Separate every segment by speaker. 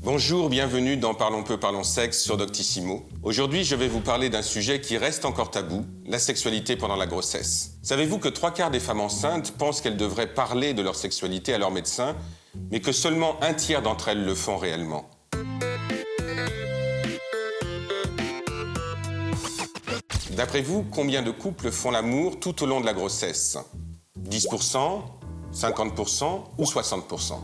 Speaker 1: Bonjour, bienvenue dans Parlons peu, parlons sexe sur Doctissimo. Aujourd'hui, je vais vous parler d'un sujet qui reste encore tabou, la sexualité pendant la grossesse. Savez-vous que 3/4 des femmes enceintes pensent qu'elles devraient parler de leur sexualité à leur médecin, mais que seulement 1/3 d'entre elles le font réellement? D'après vous, combien de couples font l'amour tout au long de la grossesse? 10%, 50% ou 60%?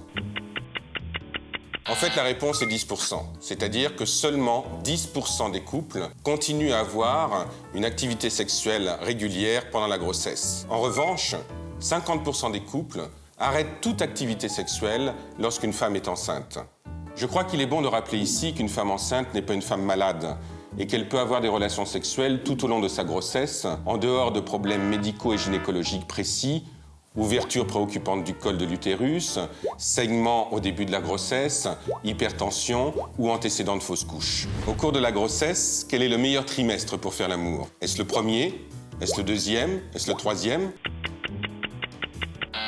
Speaker 1: En fait, la réponse est 10%, c'est-à-dire que seulement 10% des couples continuent à avoir une activité sexuelle régulière pendant la grossesse. En revanche, 50% des couples arrêtent toute activité sexuelle lorsqu'une femme est enceinte. Je crois qu'il est bon de rappeler ici qu'une femme enceinte n'est pas une femme malade et qu'elle peut avoir des relations sexuelles tout au long de sa grossesse, en dehors de problèmes médicaux et gynécologiques précis, ouverture préoccupante du col de l'utérus, saignement au début de la grossesse, hypertension ou antécédent de fausse couche. Au cours de la grossesse, quel est le meilleur trimestre pour faire l'amour? Est-ce le premier? Est-ce le deuxième? Est-ce le troisième?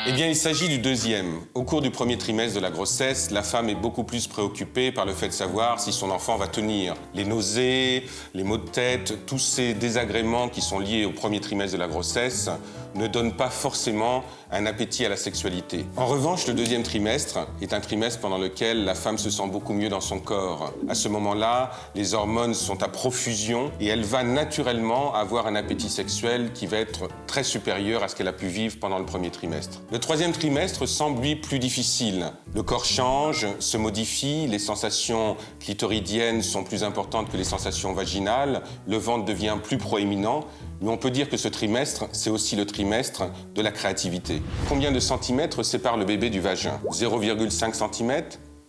Speaker 1: Eh bien, il s'agit du deuxième. Au cours du premier trimestre de la grossesse, la femme est beaucoup plus préoccupée par le fait de savoir si son enfant va tenir. Les nausées, les maux de tête, tous ces désagréments qui sont liés au premier trimestre de la grossesse ne donnent pas forcément un appétit à la sexualité. En revanche, le deuxième trimestre est un trimestre pendant lequel la femme se sent beaucoup mieux dans son corps. À ce moment-là, les hormones sont à profusion et elle va naturellement avoir un appétit sexuel qui va être très supérieur à ce qu'elle a pu vivre pendant le premier trimestre. Le troisième trimestre semble, lui, plus difficile. Le corps change, se modifie, les sensations clitoridiennes sont plus importantes que les sensations vaginales, le ventre devient plus proéminent, mais on peut dire que ce trimestre, c'est aussi le trimestre de la créativité. Combien de centimètres sépare le bébé du vagin? 0,5 cm,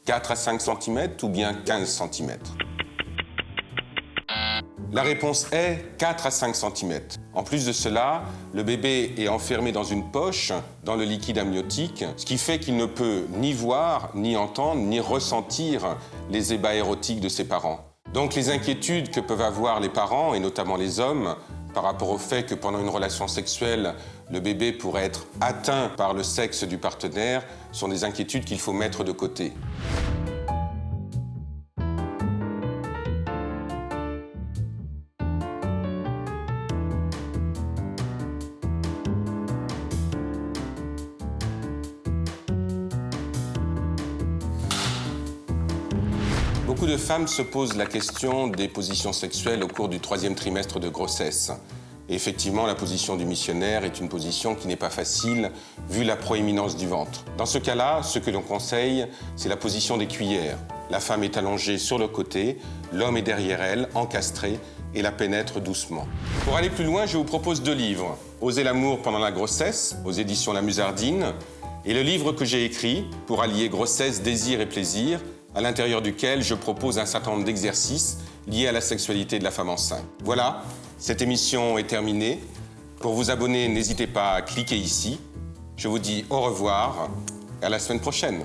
Speaker 1: 4 à 5 cm ou bien 15 cm? La réponse est 4 à 5 cm. En plus de cela, le bébé est enfermé dans une poche, dans le liquide amniotique, ce qui fait qu'il ne peut ni voir, ni entendre, ni ressentir les ébats érotiques de ses parents. Donc les inquiétudes que peuvent avoir les parents, et notamment les hommes, par rapport au fait que pendant une relation sexuelle, le bébé pourrait être atteint par le sexe du partenaire, sont des inquiétudes qu'il faut mettre de côté. Beaucoup de femmes se posent la question des positions sexuelles au cours du troisième trimestre de grossesse. Et effectivement, la position du missionnaire est une position qui n'est pas facile, vu la proéminence du ventre. Dans ce cas-là, ce que l'on conseille, c'est la position des cuillères. La femme est allongée sur le côté, l'homme est derrière elle, encastré, et la pénètre doucement. Pour aller plus loin, je vous propose 2 livres. Oser l'amour pendant la grossesse, aux éditions La Musardine, et le livre que j'ai écrit pour allier grossesse, désir et plaisir, à l'intérieur duquel je propose un certain nombre d'exercices liés à la sexualité de la femme enceinte. Voilà, cette émission est terminée. Pour vous abonner, n'hésitez pas à cliquer ici. Je vous dis au revoir et à la semaine prochaine.